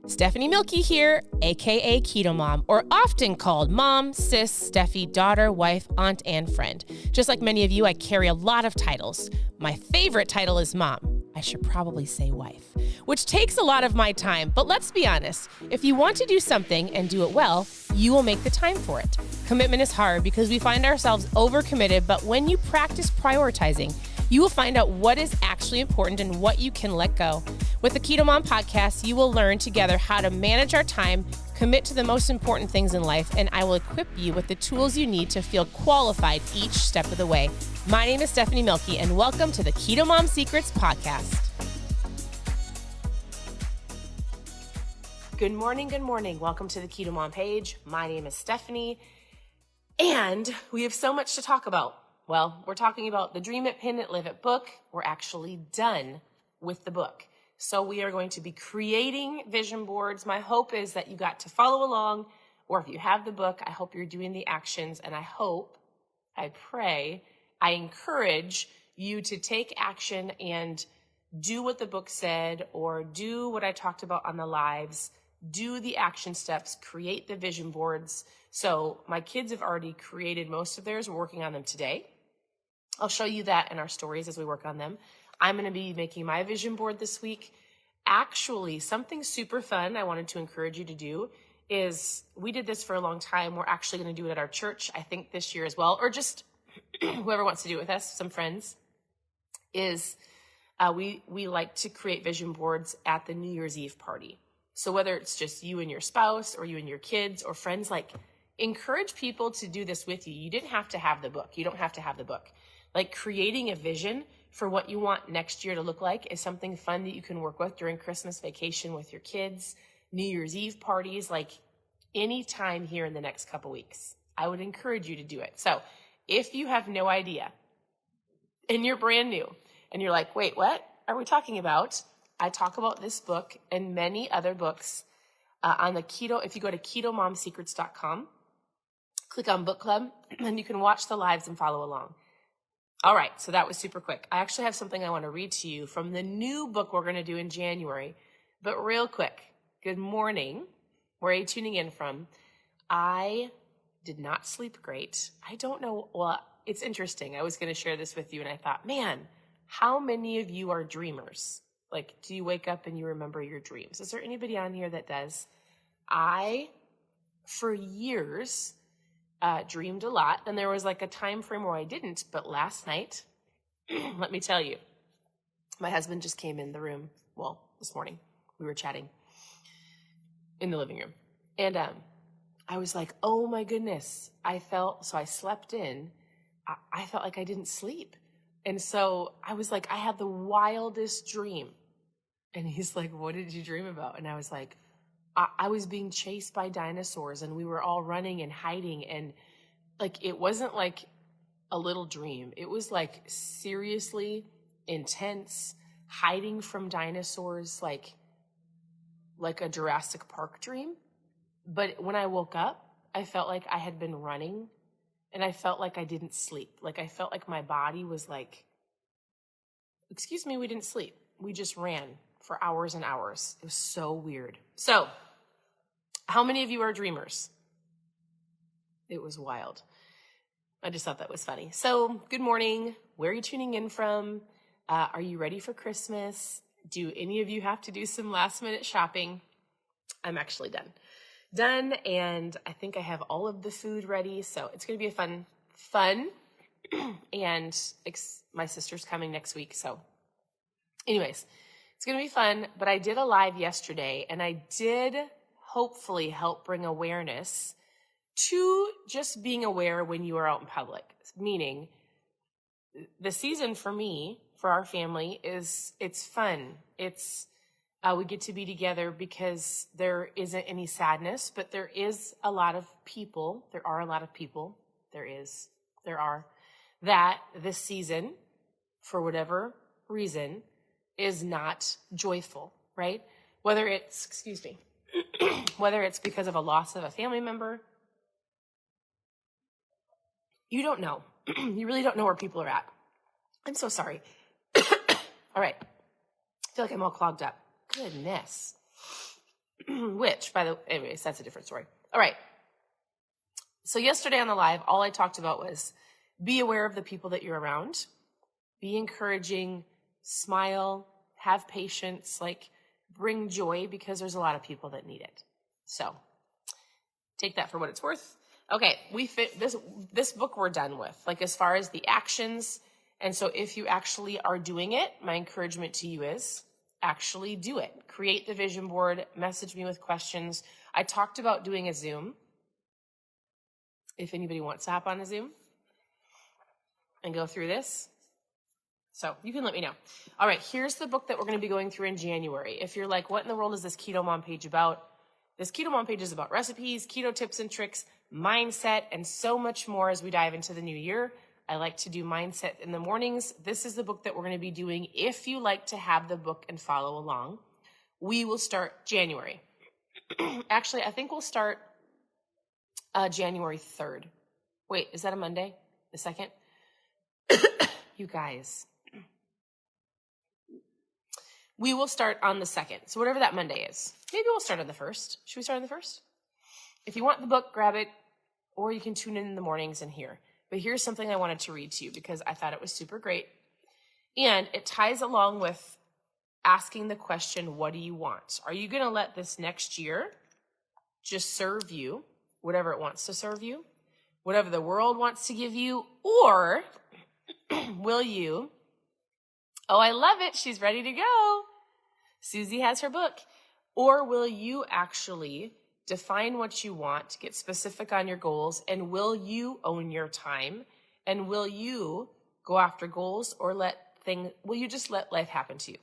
Stephanie Milky here, aka Keto Mom, or often called mom, sis, Steffi, daughter, wife, aunt, and friend. Just like many of you, I carry a lot of titles. My favorite title is mom. I should probably say wife, which takes a lot of my time. But let's be honest, if you want to do something and do it well, you will make the time for it. Commitment is hard because we find ourselves overcommitted, but when you practice prioritizing, you will find out what is actually important and what you can let go. With the Keto Mom podcast, you will learn together how to manage our time, commit to the most important things in life, and I will equip you with the tools you need to feel qualified each step of the way. My name is Stephanie Milky, and welcome to the Keto Mom Secrets podcast. Good morning, good morning. Welcome to the Keto Mom page. My name is Stephanie, and we have so much to talk about. Well, we're talking about the Dream It, Pin It, Live It book. We're actually done with the book. So we are going to be creating vision boards. My hope is that you got to follow along, or if you have the book, I hope you're doing the actions, and I pray, I encourage you to take action and do what the book said, or do what I talked about on the lives, do the action steps, create the vision boards. So my kids have already created most of theirs. We're working on them today. I'll show you that in our stories as we work on them. I'm going to be making my vision board this week. Actually, something super fun I wanted to encourage you to do is, we did this for a long time. We're actually going to do it at our church, I think this year as well, or just whoever wants to do it with us, some friends, is we like to create vision boards at the New Year's Eve party. So whether it's just you and your spouse, or you and your kids, or friends, like, encourage people to do this with you. You didn't have to have the book. You don't have to have the book. Like, creating a vision for what you want next year to look like is something fun that you can work with during Christmas vacation with your kids, New Year's Eve parties, like any time here in the next couple weeks. I would encourage you to do it. So if you have no idea and you're brand new and you're like, wait, what are we talking about? I talk about this book and many other books on the keto. If you go to ketomomsecrets.com, click on book club, and you can watch the lives and follow along. All right, so that was super quick. I actually have something I want to read to you from the new book we're going to do in January. But real quick, good morning. Where are you tuning in from? I did not sleep great. I don't know. Well, it's interesting. I was going to share this with you, and I thought, man, how many of you are dreamers? Like, do you wake up and you remember your dreams? Is there anybody on here that does? I, for years, dreamed a lot, and there was like a time frame where I didn't, but last night, let me tell you, my husband just came in the room. Well, this morning we were chatting in the living room, and I was like, oh my goodness, I slept in. I felt like I didn't sleep, and so I was like, I had the wildest dream. And he's like, what did you dream about? And I was like, I was being chased by dinosaurs, and we were all running and hiding, and like, it wasn't like a little dream. It was like seriously intense, hiding from dinosaurs, like a Jurassic Park dream. But when I woke up, I felt like I had been running, and I felt like I didn't sleep. Like, I felt like my body was like, excuse me, we didn't sleep. We just ran for hours and hours. It was so weird. So, how many of you are dreamers? It was wild. I just thought that was funny. So, good morning. Where are you tuning in from? Are you ready for Christmas? Do any of you have to do some last minute shopping? I'm actually done. And I think I have all of the food ready. So it's going to be a fun. And my sister's coming next week. So anyways, it's going to be fun. But I did a live yesterday, and I did hopefully help bring awareness to just being aware when you are out in public. Meaning, the season for me, for our family, it's fun. It's we get to be together because there isn't any sadness, but there is a lot of people. There are a lot of people. There are that this season, for whatever reason, is not joyful, right? Whether it's because of a loss of a family member, you don't know. You really don't know where people are at. I'm so sorry. All right. I feel like I'm all clogged up. Goodness. which, by the way, anyways, that's a different story. All right. So yesterday on the live, all I talked about was be aware of the people that you're around, be encouraging, smile, have patience, like bring joy, because there's a lot of people that need it. So take that for what it's worth. Okay, we fit this book we're done with, like as far as the actions. And so if you actually are doing it, my encouragement to you is actually do it. Create the vision board, message me with questions. I talked about doing a Zoom. If anybody wants to hop on a Zoom and go through this. So you can let me know. All right, here's the book that we're going to be going through in January. If you're like, what in the world is this Keto Mom page about? This Keto Mom page is about recipes, keto tips and tricks, mindset, and so much more as we dive into the new year. I like to do mindset in the mornings. This is the book that we're going to be doing. If you like to have the book and follow along, we will start January. Actually, I think we'll start January 3rd. Wait, is that a Monday? The 2nd? You guys. We will start on the 2nd. So whatever that Monday is. Maybe we'll start on the 1st. Should we start on the 1st? If you want the book, grab it, or you can tune in the mornings and hear. But here's something I wanted to read to you because I thought it was super great. And it ties along with asking the question, what do you want? Are you going to let this next year just serve you, whatever it wants to serve you, whatever the world wants to give you, or will you, oh, I love it, she's ready to go. Susie has her book. Or will you actually define what you want, get specific on your goals, and will you own your time? And will you go after goals, or will you just let life happen to you?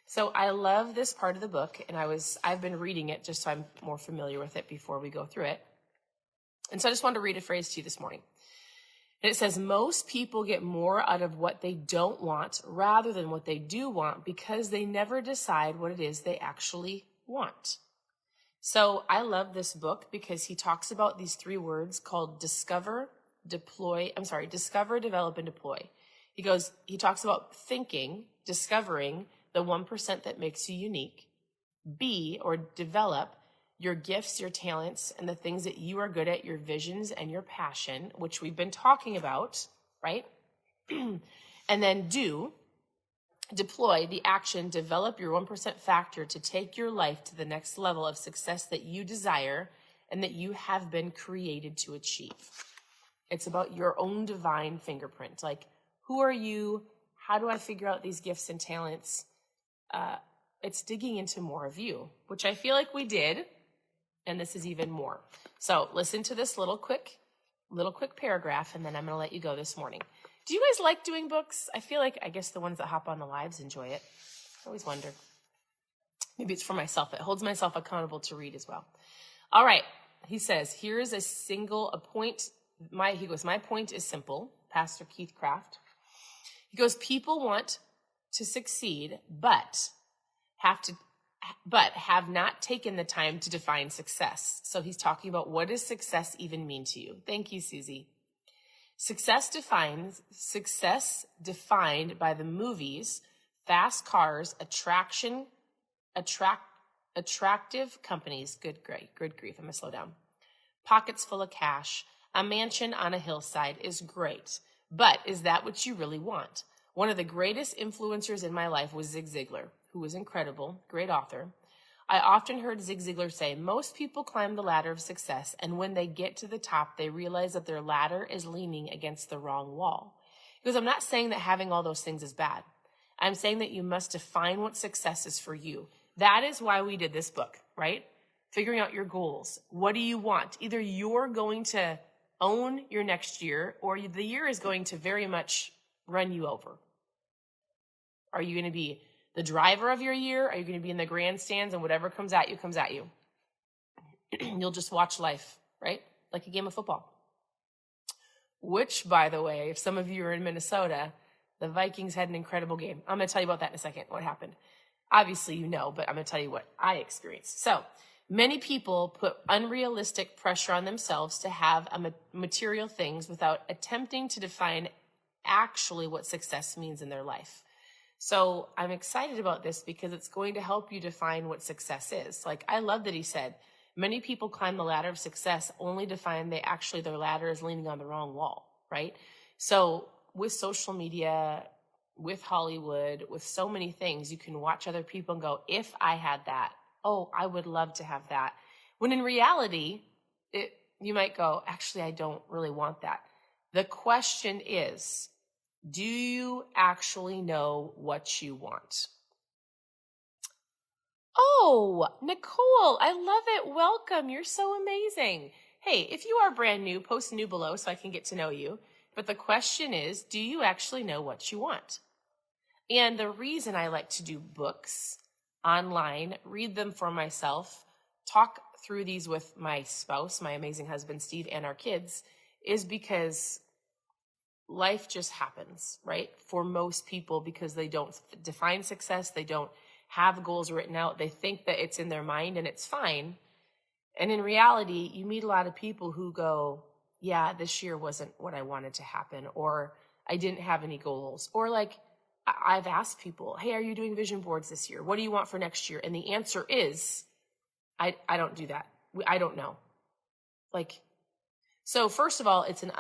So I love this part of the book, and I've been reading it just so I'm more familiar with it before we go through it. And so I just wanted to read a phrase to you this morning. And it says, most people get more out of what they don't want rather than what they do want because they never decide what it is they actually want. So I love this book because he talks about these 3 words called discover, develop, and deploy. He talks about thinking, discovering the 1% that makes you unique, develop your gifts, your talents, and the things that you are good at, your visions and your passion, which we've been talking about, right? And then deploy the action, develop your 1% factor to take your life to the next level of success that you desire and that you have been created to achieve. It's about your own divine fingerprint. Like, who are you? How do I figure out these gifts and talents? It's digging into more of you, which I feel like we did. And this is even more. So listen to this little quick paragraph, and then I'm going to let you go this morning. Do you guys like doing books? I guess the ones that hop on the lives enjoy it. I always wonder. Maybe it's for myself. It holds myself accountable to read as well. All right. He says, here's a point. My point is simple. Pastor Keith Craft. He goes, people want to succeed, but have not taken the time to define success. So he's talking about, what does success even mean to you? Thank you, Susie. Success defined by the movies, fast cars, attractive companies, good grief, I'm gonna slow down. Pockets full of cash, a mansion on a hillside is great, but is that what you really want? One of the greatest influencers in my life was Zig Ziglar, who was incredible, great author. I often heard Zig Ziglar say, most people climb the ladder of success, and when they get to the top, they realize that their ladder is leaning against the wrong wall. Because I'm not saying that having all those things is bad. I'm saying that you must define what success is for you. That is why we did this book, right? Figuring out your goals. What do you want? Either you're going to own your next year, or the year is going to very much run you over. Are you going to be the driver of your year? Are you going to be in the grandstands and whatever comes at you, comes at you? You'll just watch life, right? Like a game of football. Which, by the way, if some of you are in Minnesota, the Vikings had an incredible game. I'm going to tell you about that in a second, what happened. Obviously, you know, but I'm going to tell you what I experienced. So many people put unrealistic pressure on themselves to have material things without attempting to define actually what success means in their life. So I'm excited about this because it's going to help you define what success is. Like, I love that he said, many people climb the ladder of success only to find their ladder is leaning on the wrong wall, right? So with social media, with Hollywood, with so many things, you can watch other people and go, if I had that, oh, I would love to have that. When in reality, you might go, actually, I don't really want that. The question is, do you actually know what you want? Oh, Nicole, I love it. Welcome. You're so amazing. Hey, if you are brand new, post new below so I can get to know you. But the question is, do you actually know what you want? And the reason I like to do books online, read them for myself, talk through these with my spouse, my amazing husband, Steve, and our kids, is because life just happens, right? For most people, because they don't define success, they don't have goals written out, they think that it's in their mind and it's fine. And in reality, you meet a lot of people who go, yeah, this year wasn't what I wanted to happen, or I didn't have any goals, or like I've asked people, hey, are you doing vision boards this year? What do you want for next year? And the answer is, I don't do that. I don't know. Like, so first of all, it's an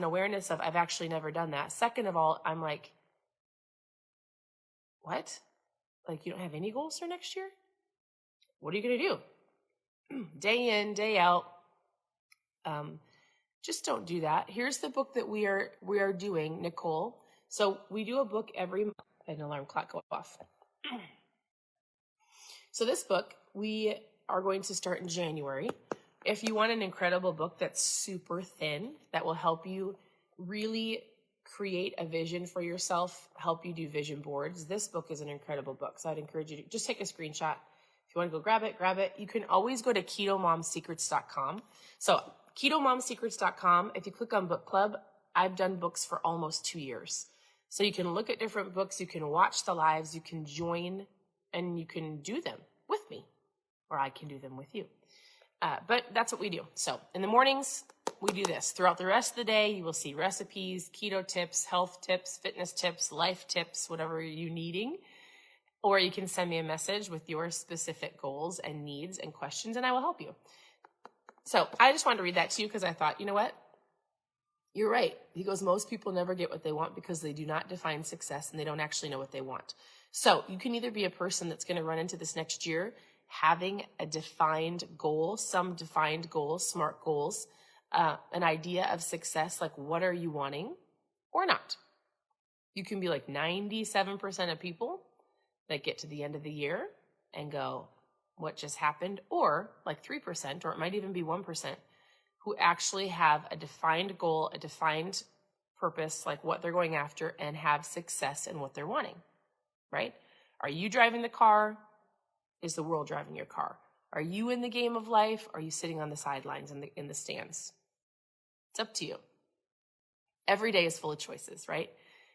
awareness of I've actually never done that. Second of all, I'm like, what? Like, you don't have any goals for next year? What are you going to do? Day in, day out. Just don't do that. Here's the book that we are doing, Nicole. So we do a book every month. An alarm clock go off. So this book, we are going to start in January. If you want an incredible book that's super thin, that will help you really create a vision for yourself, help you do vision boards, this book is an incredible book. So I'd encourage you to just take a screenshot. If you want to go grab it. You can always go to KetoMomSecrets.com. So KetoMomSecrets.com, if you click on book club, I've done books for almost 2 years. So you can look at different books, you can watch the lives, you can join, and you can do them with me, or I can do them with you. But that's what we do. So in the mornings, we do this. Throughout the rest of the day, you will see recipes, keto tips, health tips, fitness tips, life tips, whatever you're needing. Or you can send me a message with your specific goals and needs and questions, and I will help you. So I just wanted to read that to you because I thought, you know what? You're right. He goes, most people never get what they want because they do not define success and they don't actually know what they want. So you can either be a person that's going to run into this next year having a defined goal, some defined goals, SMART goals, an idea of success, like what are you wanting, or not. You can be like 97% of people that get to the end of the year and go, what just happened? Or like 3%, or it might even be 1%, who actually have a defined goal, a defined purpose, like what they're going after, and have success in what they're wanting, right? Are you driving the car? Is the world driving your car? Are you in the game of life? Or are you sitting on the sidelines in the stands? It's up to you. Every day is full of choices, right?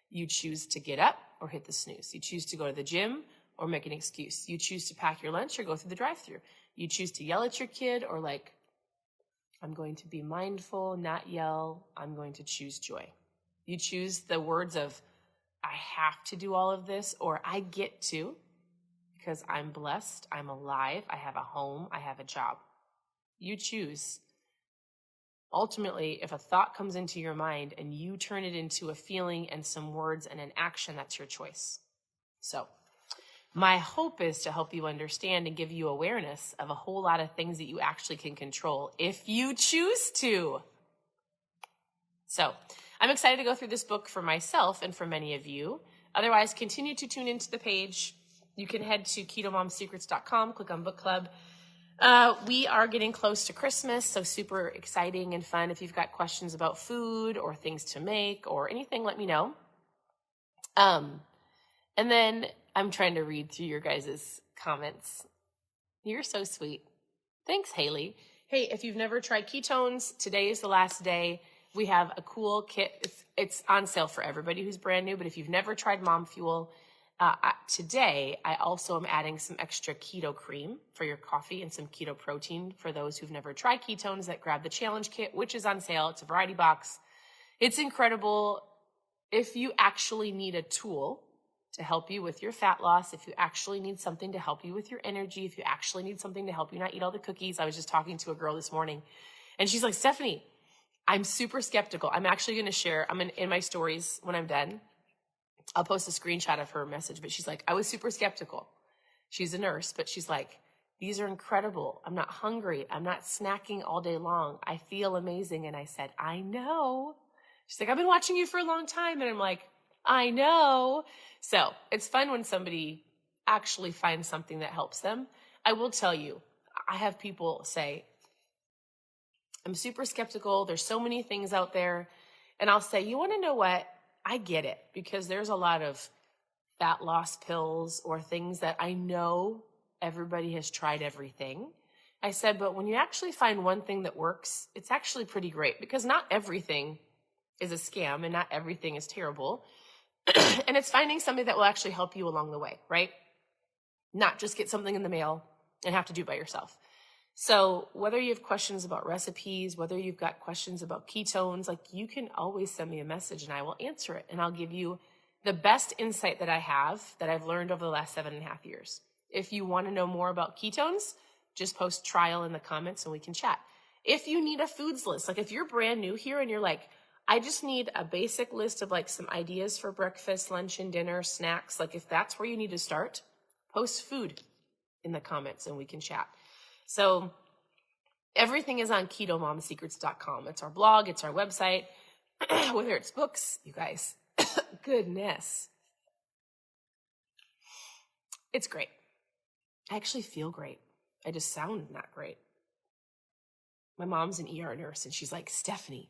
You choose to get up or hit the snooze. You choose to go to the gym or make an excuse. You choose to pack your lunch or go through the drive-thru. You choose to yell at your kid or like, I'm going to be mindful, not yell. I'm going to choose joy. You choose the words of, I have to do all of this, or I get to, because I'm blessed, I'm alive, I have a home, I have a job. You choose. Ultimately, if a thought comes into your mind and you turn it into a feeling and some words and an action, that's your choice. So my hope is to help you understand and give you awareness of a whole lot of things that you actually can control if you choose to. So I'm excited to go through this book for myself and for many of you. Otherwise, continue to tune into the page. You can head to KetoMomSecrets.com, click on book club. We are getting close to Christmas, so super exciting and fun. If you've got questions about food or things to make or anything, let me know. And then I'm trying to read through your guys' comments. You're so sweet. Thanks, Haley. Hey, if you've never tried ketones, today is the last day. We have a cool kit. It's on sale for everybody who's brand new, but if you've never tried Mom Fuel, today, I also am adding some extra keto cream for your coffee and some keto protein for those who've never tried ketones that grab the challenge kit, which is on sale. It's a variety box. It's incredible. If you actually need a tool to help you with your fat loss, if you actually need something to help you with your energy, if you actually need something to help you not eat all the cookies. I was just talking to a girl this morning, and she's like, Stephanie, I'm super skeptical. I'm actually going to share, in my stories when I'm done, I'll post a screenshot of her message, but she's like, I was super skeptical. She's a nurse, but she's like, these are incredible. I'm not hungry. I'm not snacking all day long. I feel amazing. And I said, I know. She's like, I've been watching you for a long time. And I'm like, I know. So it's fun when somebody actually finds something that helps them. I will tell you, I have people say, I'm super skeptical. There's so many things out there. And I'll say, you want to know what? I get it, because there's a lot of fat loss pills or things that I know everybody has tried everything. I said, but when you actually find one thing that works, it's actually pretty great, because not everything is a scam and not everything is terrible. And it's finding somebody that will actually help you along the way, right? Not just get something in the mail and have to do it by yourself. So whether you have questions about recipes, whether you've got questions about ketones, like, you can always send me a message and I will answer it. And I'll give you the best insight that I have, that I've learned over the last 7.5 years. If you want to know more about ketones, just post trial in the comments and we can chat. If you need a foods list, like if you're brand new here and you're like, I just need a basic list of like some ideas for breakfast, lunch, and dinner, snacks. Like if that's where you need to start, post food in the comments and we can chat. So everything is on KetoMomSecrets.com. It's our blog. It's our website. Whether it's books, you guys, goodness. It's great. I actually feel great. I just sound not great. My mom's an ER nurse, and she's like, Stephanie,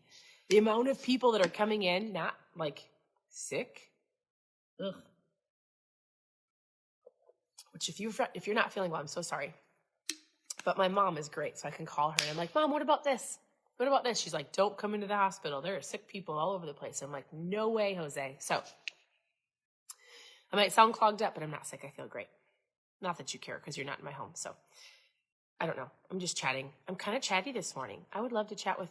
the amount of people that are coming in, not like sick. Ugh. Which if you're not feeling well, I'm so sorry. But my mom is great, so I can call her and I'm like, Mom, what about this? What about this? She's like, don't come into the hospital. There are sick people all over the place. I'm like, no way, Jose. So I might sound clogged up, but I'm not sick. I feel great. Not that you care, because you're not in my home. So I don't know. I'm just chatting. I'm kind of chatty this morning. I would love to chat with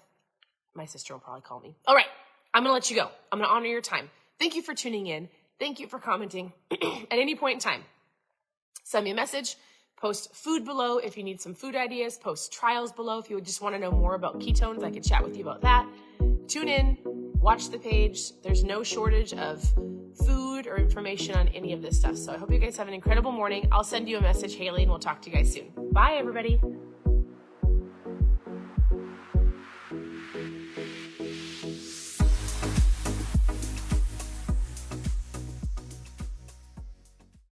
my sister. Will probably call me. All right. I'm going to let you go. I'm going to honor your time. Thank you for tuning in. Thank you for commenting at any point in time. Send me a message. Post food below if you need some food ideas. Post trials below if you would just want to know more about ketones. I could chat with you about that. Tune in. Watch the page. There's no shortage of food or information on any of this stuff. So I hope you guys have an incredible morning. I'll send you a message, Haley, and we'll talk to you guys soon. Bye, everybody.